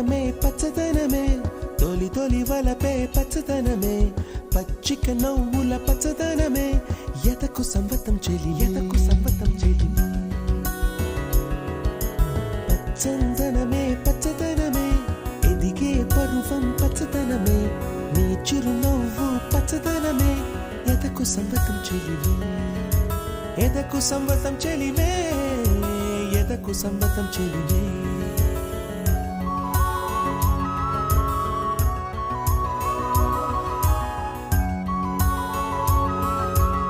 పచ్చదనమే పచ్చదనమే తొలి తొలి వలపే పచ్చదనమే పచ్చిక నవ్వుల పచ్చదనమే ఎదకు సంవతం చెలి ఎదకు సంవతం చెలి పచ్చందనమే పచ్చదనమే ఎదిగే పరువం పచ్చదనమే నీ చిరునవ్వు పచ్చదనమే ఎదకు సంవతం చెలివే ఎదకు సంవతం చెలివే ఎదకు సంవతం చెలివే